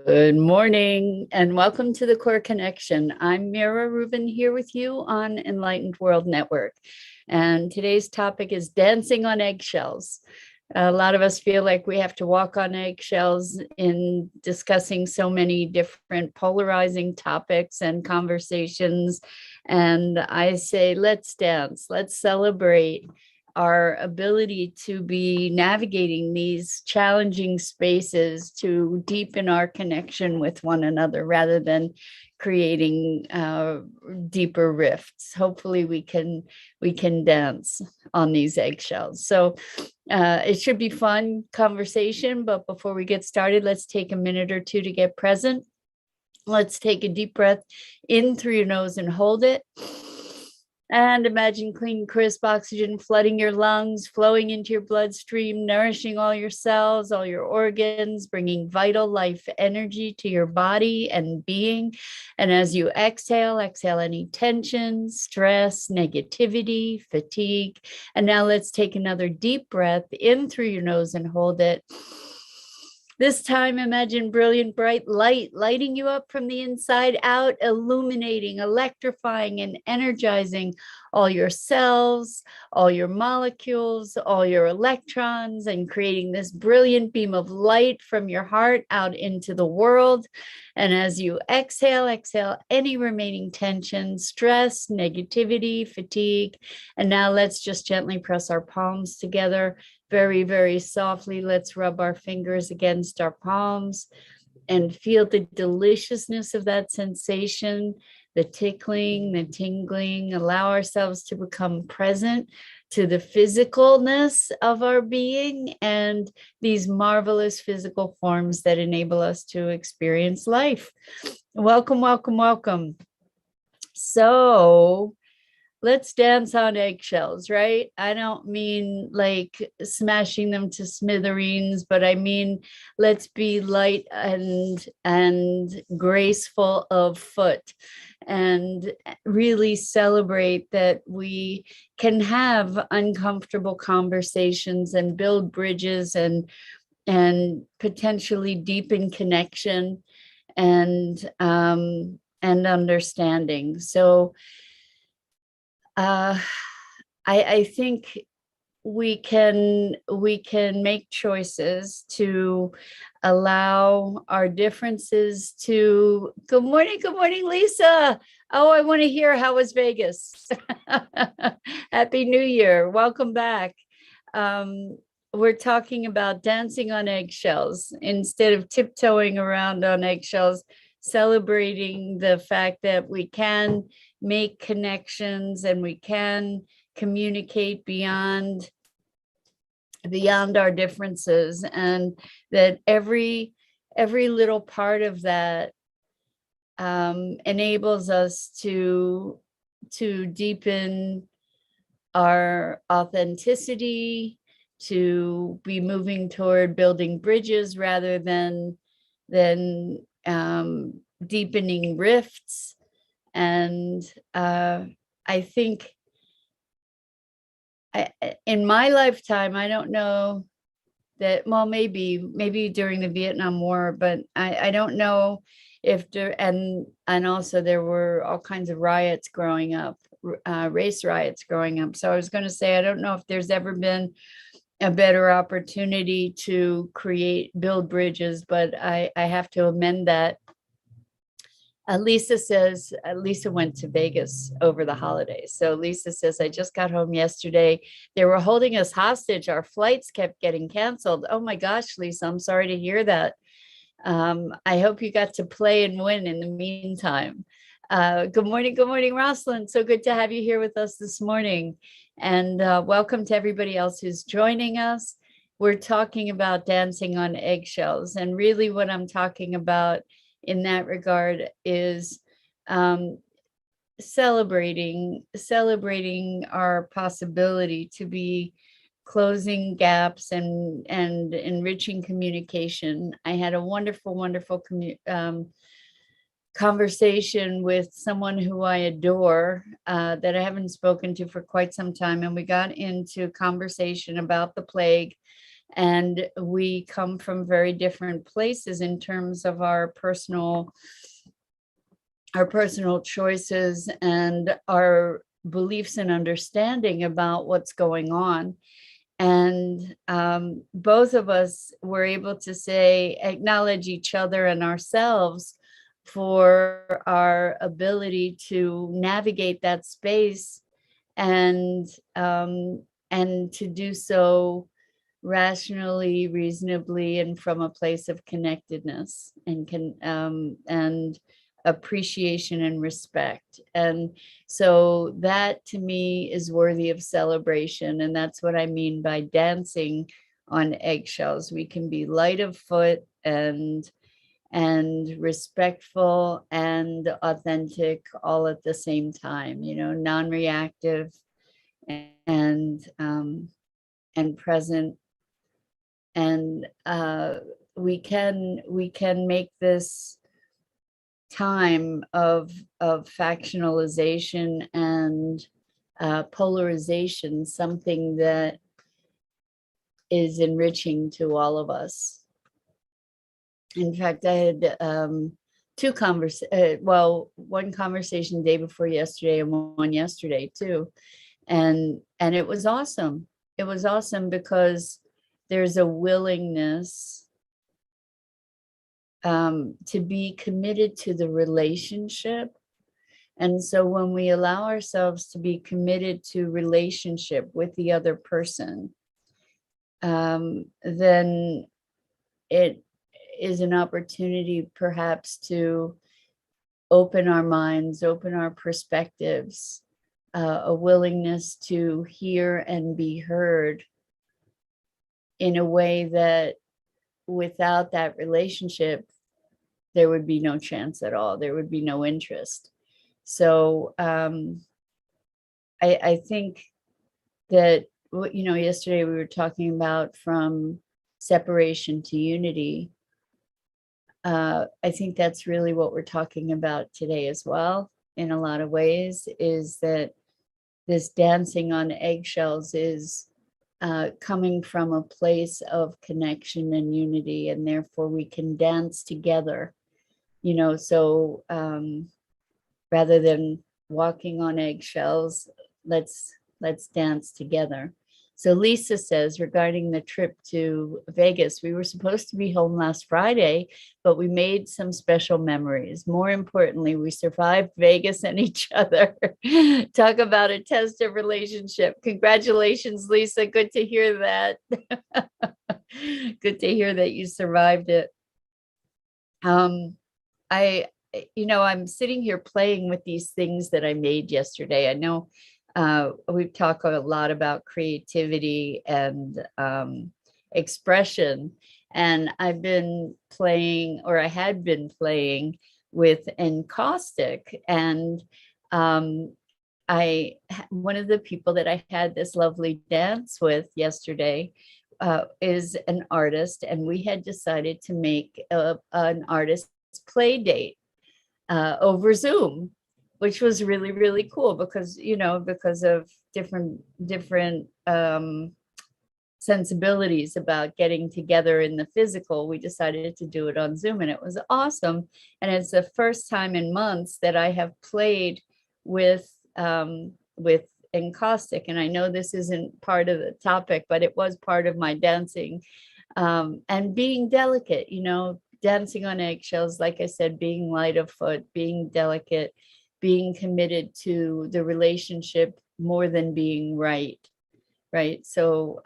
Good morning and welcome to the Core Connection. I'm Mira Rubin here with you on Enlightened World Network. And today's topic is dancing on eggshells. A lot of us feel like we have to walk on eggshells in discussing so many different polarizing topics and conversations. And I say, let's dance, let's celebrate our ability to be navigating these challenging spaces to deepen our connection with one another rather than creating deeper rifts. Hopefully we can dance on these eggshells. So it should be fun conversation, but before we get started, let's take a minute or two to get present. Let's take a deep breath in through your nose and hold it. And imagine clean, crisp oxygen flooding your lungs, flowing into your bloodstream, nourishing all your cells, all your organs, bringing vital life energy to your body and being. And as you exhale any tension, stress, negativity, fatigue. And now let's take another deep breath in through your nose and hold it. This time, imagine brilliant, bright light lighting you up from the inside out, illuminating, electrifying, and energizing all your cells, all your molecules, all your electrons, and creating this brilliant beam of light from your heart out into the world. And as you exhale any remaining tension, stress, negativity, fatigue. And now let's just gently press our palms together. Very, very softly, let's rub our fingers against our palms and feel the deliciousness of that sensation, the tickling, the tingling. Allow ourselves to become present to the physicalness of our being and these marvelous physical forms that enable us to experience life. Welcome, welcome, welcome. So, let's dance on eggshells, right? I don't mean like smashing them to smithereens, but I mean, let's be light and graceful of foot and really celebrate that we can have uncomfortable conversations and build bridges and potentially deepen connection and understanding. So I think we can make choices to allow our differences to. Good morning, Lisa. Oh, I want to hear, how was Vegas? Happy New Year. Welcome back. We're talking about dancing on eggshells instead of tiptoeing around on eggshells, celebrating the fact that we can make connections and we can communicate beyond our differences, and that every little part of that enables us to deepen our authenticity, to be moving toward building bridges rather than deepening rifts. And I think in my lifetime, I don't know that, well, maybe during the Vietnam War, but I don't know if there, and also there were all kinds of riots growing up, race riots growing up. So I was going to say, I don't know if there's ever been a better opportunity to build bridges, but I have to amend that. Lisa says, Lisa went to Vegas over the holidays. So Lisa says, I just got home yesterday. They were holding us hostage. Our flights kept getting canceled. Oh my gosh, Lisa, I'm sorry to hear that. I hope you got to play and win in the meantime. Good morning, Rosalind. So good to have you here with us this morning. And welcome to everybody else who's joining us. We're talking about dancing on eggshells. And really what I'm talking about in that regard is celebrating our possibility to be closing gaps and enriching communication. I had a wonderful conversation with someone who I adore, that I haven't spoken to for quite some time, and we got into conversation about the plague And we come from very different places in terms of our personal choices and our beliefs and understanding about what's going on. And both of us were able to say, acknowledge each other and ourselves for our ability to navigate that space, and to do so rationally, reasonably, and from a place of connectedness and appreciation and respect. And so that to me is worthy of celebration. And that's what I mean by dancing on eggshells. We can be light of foot and respectful and authentic all at the same time, non-reactive and present. And we can make this time of factionalization and polarization something that is enriching to all of us. In fact, I had one conversation the day before yesterday and one yesterday too, and it was awesome. It was awesome because there's a willingness to be committed to the relationship. And so when we allow ourselves to be committed to relationship with the other person, then it is an opportunity perhaps to open our minds, open our perspectives, a willingness to hear and be heard in a way that without that relationship, there would be no chance at all. There would be no interest. So I think that, yesterday we were talking about from separation to unity. I think that's really what we're talking about today as well, in a lot of ways, is that this dancing on eggshells is coming from a place of connection and unity, and therefore we can dance together, so rather than walking on eggshells, let's dance together. So Lisa says, regarding the trip to Vegas, we were supposed to be home last Friday, but we made some special memories. More importantly, we survived Vegas and each other. Talk about a test of relationship. Congratulations, Lisa. Good to hear that. Good to hear that you survived it. I'm sitting here playing with these things that I made yesterday. I know we've talked a lot about creativity and expression, and I've been playing, or I had been playing with encaustic. And one of the people that I had this lovely dance with yesterday is an artist, and we had decided to make an artist play date over Zoom, which was really, really cool because, because of different sensibilities about getting together in the physical, we decided to do it on Zoom, and it was awesome. And it's the first time in months that I have played with encaustic. And I know this isn't part of the topic, but it was part of my dancing, and being delicate, dancing on eggshells, like I said, being light of foot, being delicate, being committed to the relationship more than being right. So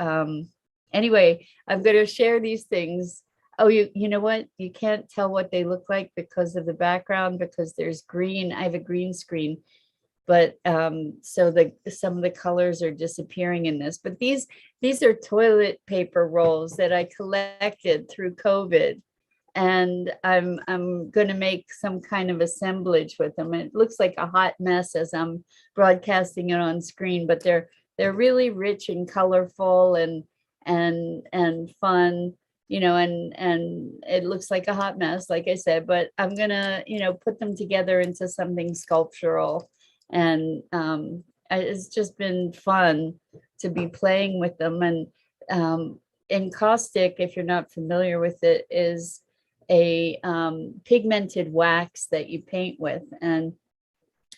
anyway, I'm going to share these things. Oh, you know what? You can't tell what they look like because of the background, because there's green. I have a green screen, but so some of the colors are disappearing in this. But these are toilet paper rolls that I collected through COVID. And I'm going to make some kind of assemblage with them. It looks like a hot mess as I'm broadcasting it on screen, but they're really rich and colorful and fun, and it looks like a hot mess, like I said, but I'm gonna, put them together into something sculptural. And it's just been fun to be playing with them. And encaustic, if you're not familiar with it, is a pigmented wax that you paint with. And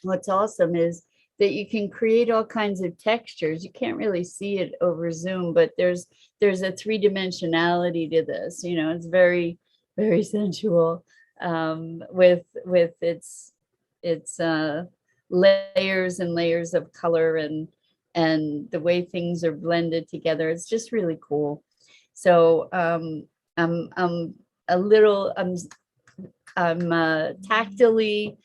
what's awesome is that you can create all kinds of textures. You can't really see it over Zoom, but there's a three-dimensionality to this. You know, it's very, very sensual, with its layers and layers of color, and the way things are blended together. It's just really cool. So I'm a little I'm tactily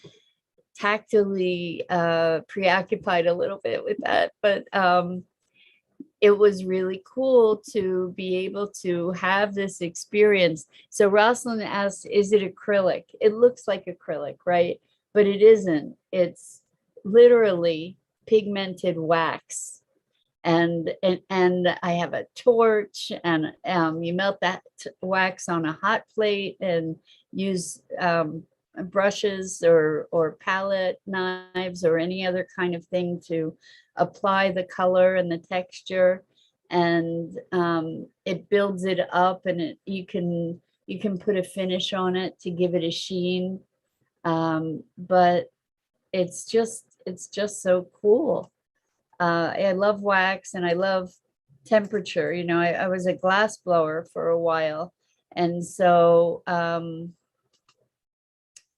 preoccupied a little bit with that, but it was really cool to be able to have this experience. So Rosalind asked, is it acrylic? It looks like acrylic, right? But it isn't. It's literally pigmented wax. And I have a torch, and you melt that wax on a hot plate and use brushes or palette knives or any other kind of thing to apply the color and the texture, and it builds it up, and you can put a finish on it to give it a sheen, but it's just so cool. I love wax and I love temperature. You know, I was a glass blower for a while, and so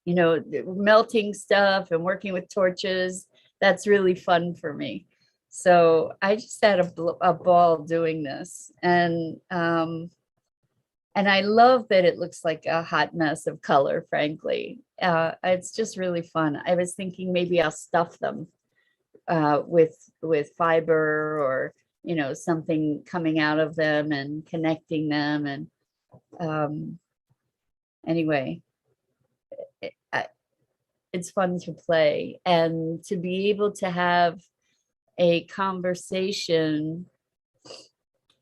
you know, melting stuff and working with torches, that's really fun for me. So I just had a ball doing this, and I love that it looks like a hot mess of color, frankly. It's just really fun. I was thinking maybe I'll stuff them with fiber, or, you know, something coming out of them and connecting them. And anyway, it's fun to play and to be able to have a conversation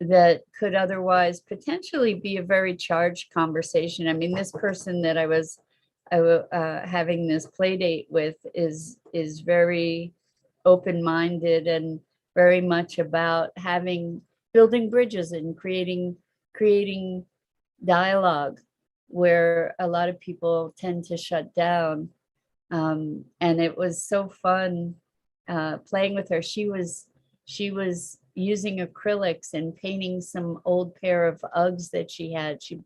that could otherwise potentially be a very charged conversation. I mean, this person that I was having this play date with is very open-minded and very much about building bridges and creating dialogue, where a lot of people tend to shut down. And it was so fun playing with her. She was using acrylics and painting some old pair of Uggs that she had. She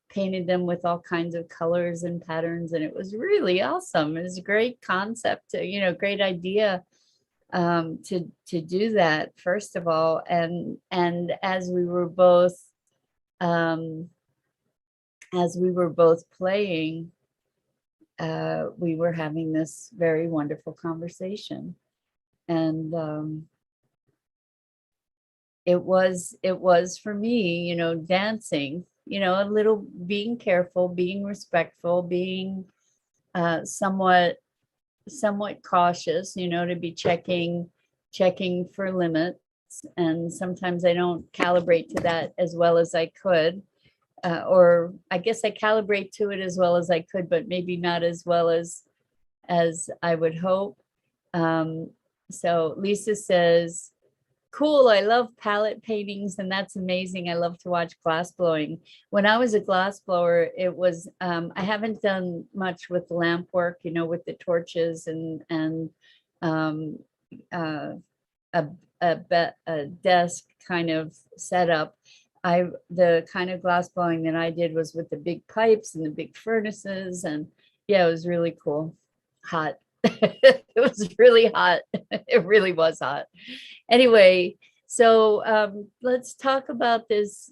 painted them with all kinds of colors and patterns, and it was really awesome. It was a great concept, you know, great idea to do that, first of all. And as we were both playing, we were having this very wonderful conversation. And it was for me, you know, dancing, you know, a little, being careful, being respectful, being somewhat cautious, you know, to be checking for limits. And sometimes I don't calibrate to that as well as I could, or I guess I calibrate to it as well as I could, but maybe not as well as I would hope. So Lisa says, cool, I love palette paintings, and that's amazing. I love to watch glass blowing. When I was a glass blower, it was, I haven't done much with lamp work, you know, with the torches and a desk kind of setup. The kind of glass blowing that I did was with the big pipes and the big furnaces, and yeah, it was really cool. Hot. It was really hot. It really was hot. Anyway, so let's talk about this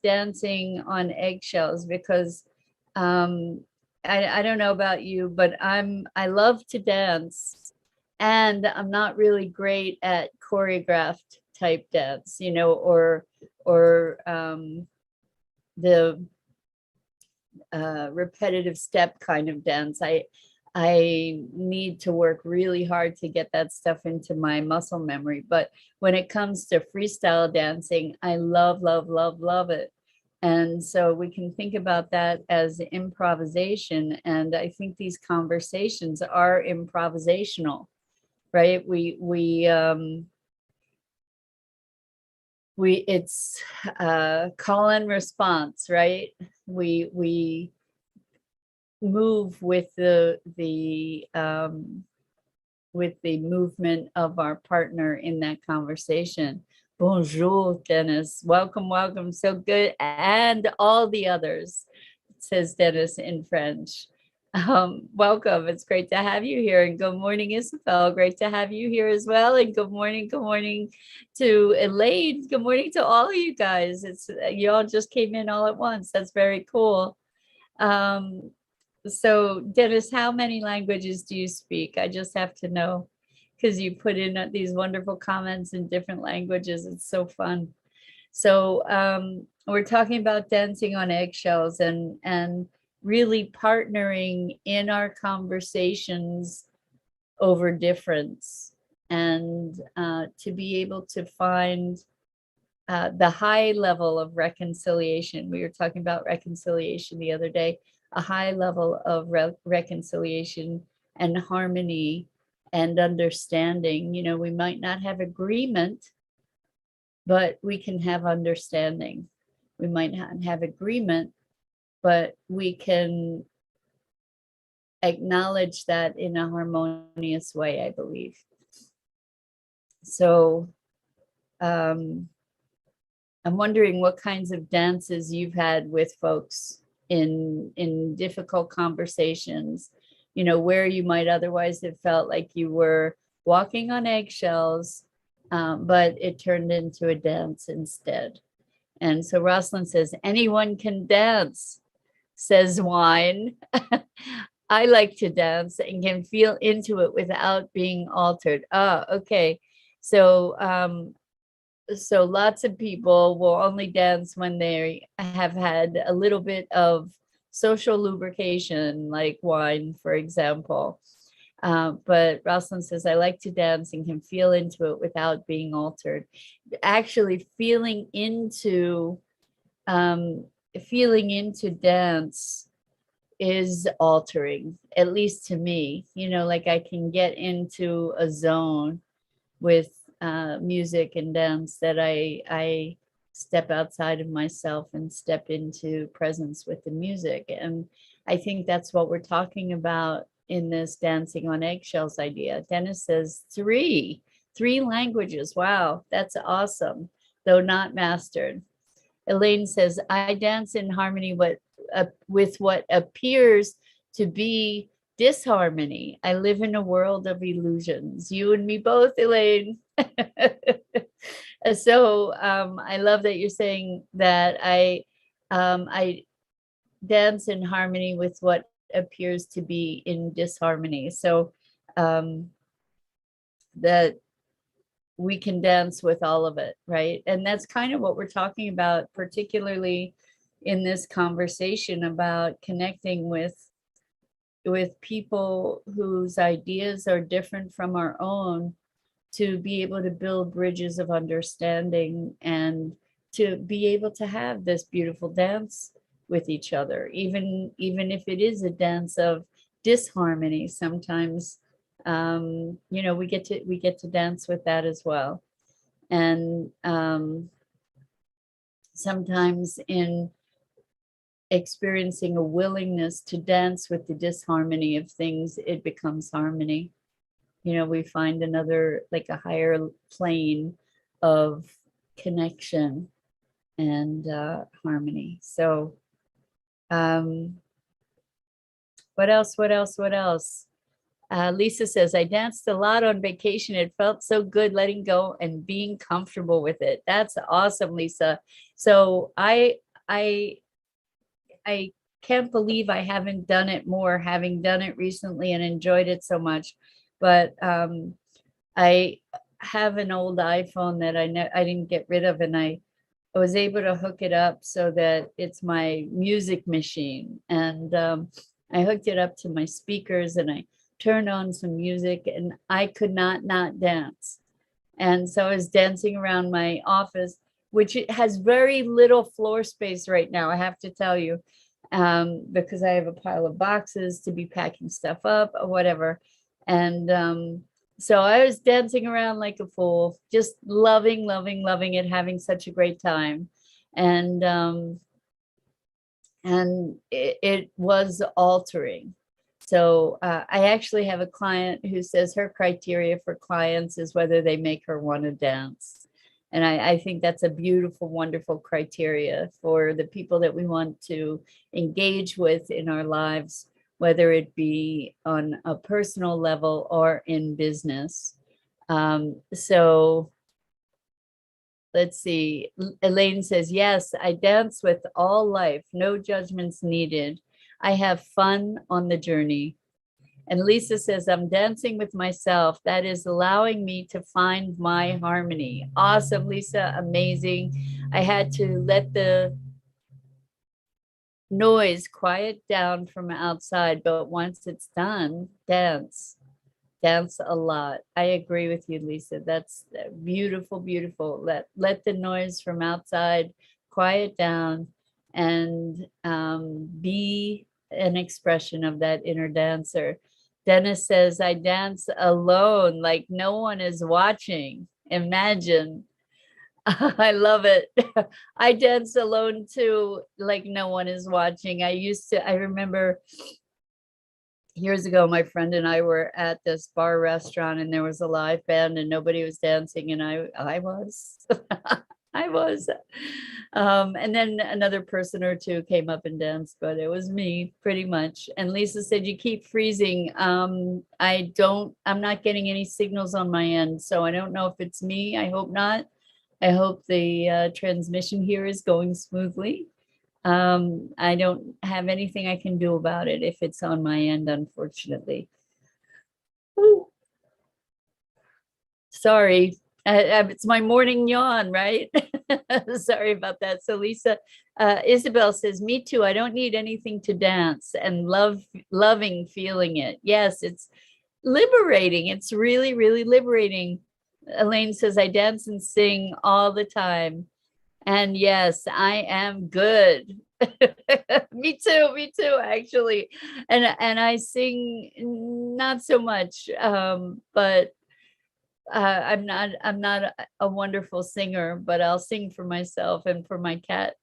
dancing on eggshells, because I don't know about you, but I love to dance, and I'm not really great at choreographed type dance, you know, or the repetitive step kind of dance. I need to work really hard to get that stuff into my muscle memory. But when it comes to freestyle dancing, I love, love, love, love it. And so we can think about that as improvisation. And I think these conversations are improvisational, right? it's call and response, right? We move with the movement of our partner in that conversation. Bonjour, Dennis. Welcome, welcome. So good. And all the others, says Dennis in French. Welcome. It's great to have you here. And good morning, Isabel. Great to have you here as well. And good morning to Elaine. Good morning to all of you guys. It's you all just came in all at once. That's very cool. So Dennis, how many languages do you speak? I just have to know, because you put in these wonderful comments in different languages. It's so fun. So we're talking about dancing on eggshells and really partnering in our conversations over difference, and to be able to find the high level of reconciliation. We were talking about reconciliation the other day, a high level of reconciliation and harmony and understanding. You know, we might not have agreement, but we can have understanding. We might not have agreement, but we can acknowledge that in a harmonious way, I believe. So I'm wondering what kinds of dances you've had with folks in difficult conversations, you know, where you might otherwise have felt like you were walking on eggshells, but it turned into a dance instead. And so Rosalind says, anyone can dance, says Wine. I like to dance and can feel into it without being altered. Ah, okay. So so lots of people will only dance when they have had a little bit of social lubrication, like wine, for example. But Rosalind says, I like to dance and can feel into it without being altered. Actually, feeling into dance is altering, at least to me. You know, like I can get into a zone with music and dance that I step outside of myself and step into presence with the music. And I think that's what we're talking about in this dancing on eggshells idea. Dennis says three languages. Wow, that's awesome, though not mastered. Elaine says, I dance in harmony with what appears to be disharmony. I live in a world of illusions. You and me both, Elaine. So I love that you're saying that I dance in harmony with what appears to be in disharmony. So that we can dance with all of it, right? And that's kind of what we're talking about, particularly in this conversation about connecting with people whose ideas are different from our own, to be able to build bridges of understanding and to be able to have this beautiful dance with each other, even if it is a dance of disharmony. Sometimes you know, we get to dance with that as well. And sometimes in experiencing a willingness to dance with the disharmony of things, it becomes harmony. You know, we find another, like a higher plane of connection and harmony. So what else? Lisa says, I danced a lot on vacation. It felt so good letting go and being comfortable with it. That's awesome, Lisa. So I can't believe I haven't done it more, having done it recently and enjoyed it so much. But I have an old iPhone that I didn't get rid of, and I was able to hook it up so that it's my music machine. And I hooked it up to my speakers and I turned on some music, and I could not dance. And so I was dancing around my office, which it has very little floor space right now, I have to tell you, because I have a pile of boxes to be packing stuff up or whatever. And So I was dancing around like a fool, just loving, loving, loving it, having such a great time. And it was altering. So I actually have a client who says her criteria for clients is whether they make her want to dance. And I think that's a beautiful, wonderful criteria for the people that we want to engage with in our lives, whether it be on a personal level or in business. So let's see. Elaine says, yes, I dance with all life, no judgments needed. I have fun on the journey. And Lisa says, I'm dancing with myself. That is allowing me to find my harmony. Awesome, Lisa. Amazing. I had to let the noise quiet down from outside, but once it's done, dance. Dance a lot. I agree with you, Lisa. That's beautiful, beautiful. Let the noise from outside quiet down and be an expression of that inner dancer. Dennis says, I dance alone, like no one is watching. Imagine. I love it. I dance alone too, like no one is watching. I remember years ago, my friend and I were at this bar restaurant and there was a live band and nobody was dancing and I was. I was. And then another person or two came up and danced, but it was me pretty much. And Lisa said, you keep freezing. I'm not getting any signals on my end. So I don't know if it's me. I hope not. I hope the transmission here is going smoothly. I don't have anything I can do about it if it's on my end, unfortunately. Ooh. Sorry, it's my morning yawn, right? Sorry about that. So Lisa, Isabel says, me too. I don't need anything to dance and loving feeling it. Yes, it's liberating. It's really, really liberating. Elaine says, I dance and sing all the time. And yes, I am good. Me too, actually. And I sing not so much, but I'm not a wonderful singer, but I'll sing for myself and for my cat.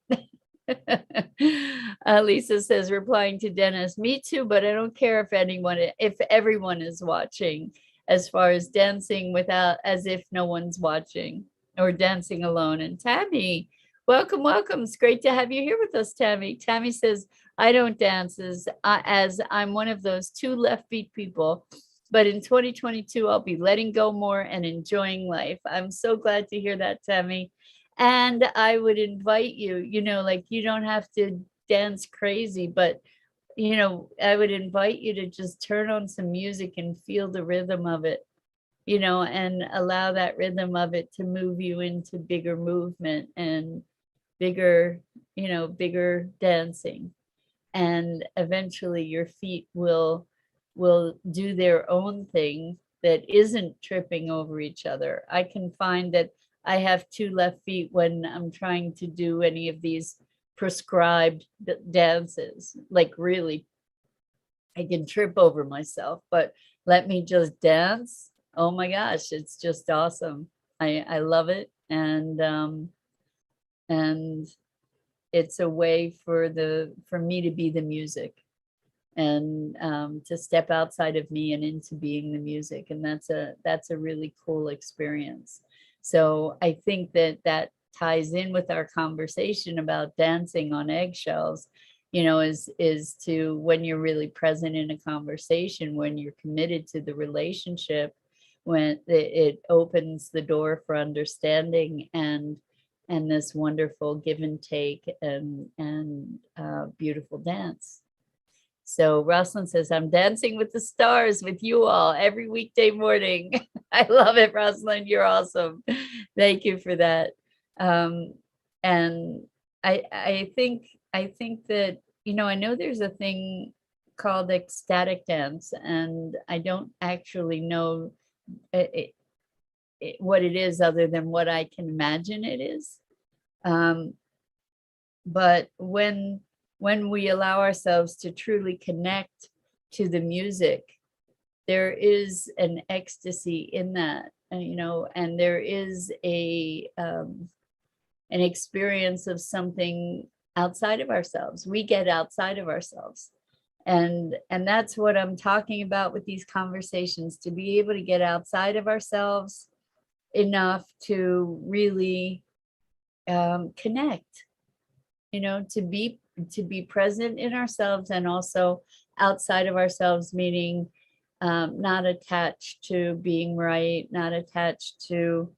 Lisa says, replying to Dennis, me too, but I don't care if everyone is watching, as far as dancing without, as if no one's watching, or dancing alone. And Tammy, welcome, welcome. It's great to have you here with us, Tammy. Tammy says, I don't dance as I'm one of those two left beat people, but in 2022, I'll be letting go more and enjoying life. I'm so glad to hear that, Tammy. And I would invite you, like you don't have to dance crazy, but I would invite you to just turn on some music and feel the rhythm of it, and allow that rhythm of it to move you into bigger movement and bigger dancing. And eventually your feet will do their own thing that isn't tripping over each other. I can find that I have two left feet when I'm trying to do any of these prescribed dances. Like really, I can trip over myself, but let me just dance. Oh my gosh, it's just awesome. I love it. And it's a way for me to be the music, and to step outside of me and into being the music. And that's a really cool experience. So I think that ties in with our conversation about dancing on eggshells, is to, when you're really present in a conversation, when you're committed to the relationship, when it opens the door for understanding and this wonderful give and take and beautiful dance. So Rosalind says, I'm dancing with the stars with you all every weekday morning. I love it, Rosalind. You're awesome. Thank you for that. And I think that, I know there's a thing called ecstatic dance, and I don't actually know what it is other than what I can imagine it is. But when we allow ourselves to truly connect to the music, there is an ecstasy in that, you know, and there is an experience of something outside of ourselves. We get outside of ourselves. And that's what I'm talking about with these conversations, to be able to get outside of ourselves enough to really connect, you know, to be present in ourselves and also outside of ourselves, meaning not attached to being right, not attached to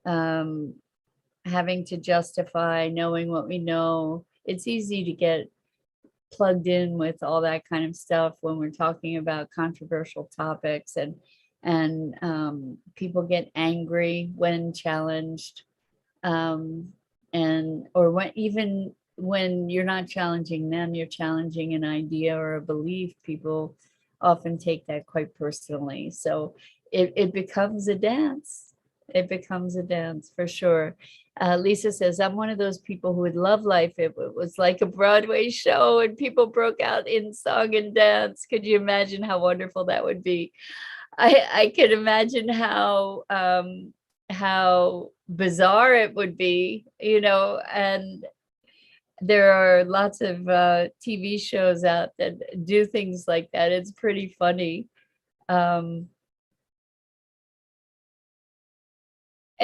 having to justify knowing what we know. It's easy to get plugged in with all that kind of stuff when we're talking about controversial topics, and people get angry when challenged, and or when, even when you're not challenging them, you're challenging an idea or a belief, people often take that quite personally. So it becomes a dance. It becomes a dance for sure. Lisa says, I'm one of those people who would love life if it was like a Broadway show and people broke out in song and dance. Could you imagine how wonderful that would be? I could imagine how bizarre it would be, you know, and there are lots of TV shows out that do things like that. It's pretty funny. And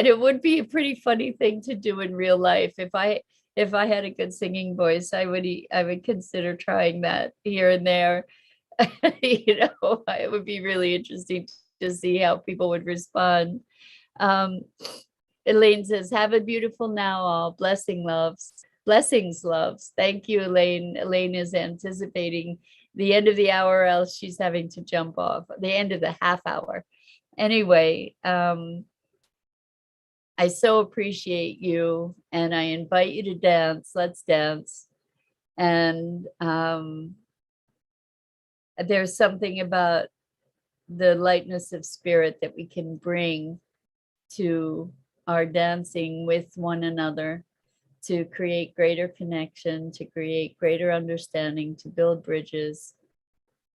it would be a pretty funny thing to do in real life. If I had a good singing voice, I would consider trying that here and there. You know, it would be really interesting to see how people would respond. Um, Elaine says, have a beautiful now all. Blessings, loves. Thank you, Elaine. Elaine is anticipating the end of the hour, else she's having to jump off. The end of the half hour. Anyway, I so appreciate you, and I invite you to dance. Let's dance. And there's something about the lightness of spirit that we can bring to our dancing with one another, to create greater connection, to create greater understanding, to build bridges,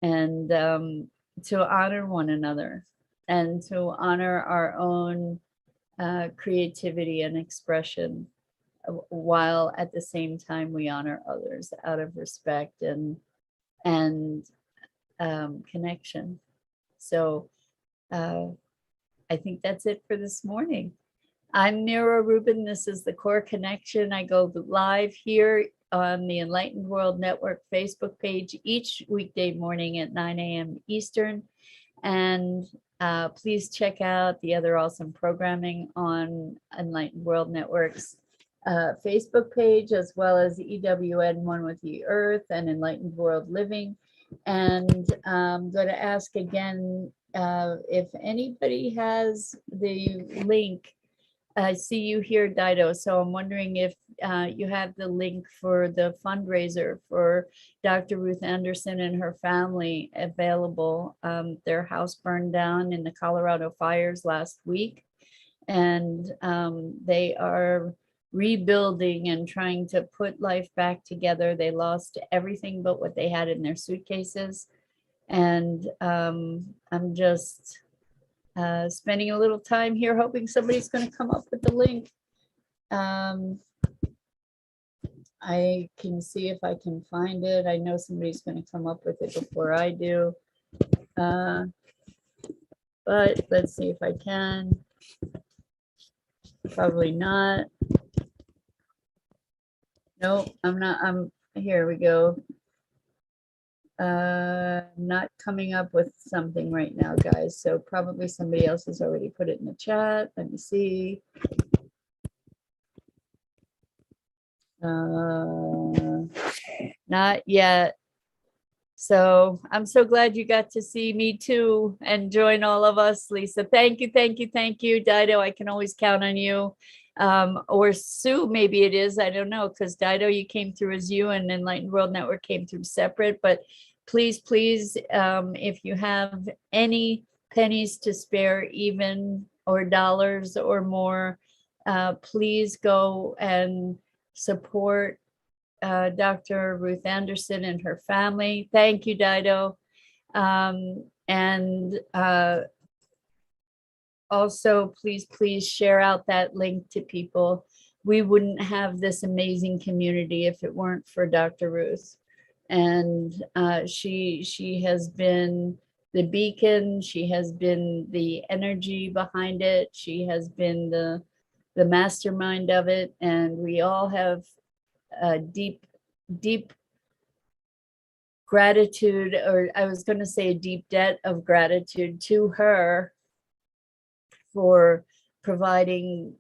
and to honor one another, and to honor our own creativity and expression, while at the same time we honor others out of respect and connection. So I think that's it for this morning. I'm Mira Rubin. This is the Core Connection. I go live here on the Enlightened World Network Facebook page each weekday morning at 9 a.m. Eastern. And please check out the other awesome programming on Enlightened World Network's Facebook page, as well as EWN One with the Earth and Enlightened World Living. And I'm going to ask again if anybody has the link. I see you here, Dido. So I'm wondering if you have the link for the fundraiser for Dr. Ruth Anderson and her family available. Their house burned down in the Colorado fires last week, and they are rebuilding and trying to put life back together. They lost everything but what they had in their suitcases. And I'm just spending a little time here, hoping somebody's going to come up with the link. I can see if I can find it. I know somebody's going to come up with it before I do. But let's see if I can. Probably not. Nope, I'm not. Here we go. Not coming up with something right now, guys. So probably somebody else has already put it in the chat. Let me see. Not yet. So I'm so glad you got to see me too and join all of us, Lisa. Thank you, thank you, thank you, Dido. I can always count on you. Or Sue, maybe it is. I don't know, because Dido, you came through as you, and Enlightened World Network came through separate. But please, please, if you have any pennies to spare, even, or dollars or more, please go and support Dr. Ruth Anderson and her family. Thank you, Dido. And also, please share out that link to people. We wouldn't have this amazing community if it weren't for Dr. Ruth. And she has been the beacon. She has been the energy behind it. She has been the mastermind of it. And we all have a deep gratitude, or I was going to say a deep debt of gratitude to her for providing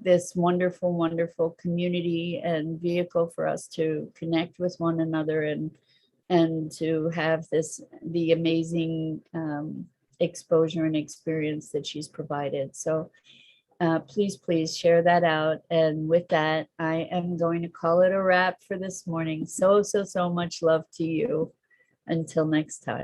this wonderful community and vehicle for us to connect with one another, and to have the amazing exposure and experience that she's provided. So please share that out. And with that, I am going to call it a wrap for this morning. So much love to you. Until next time.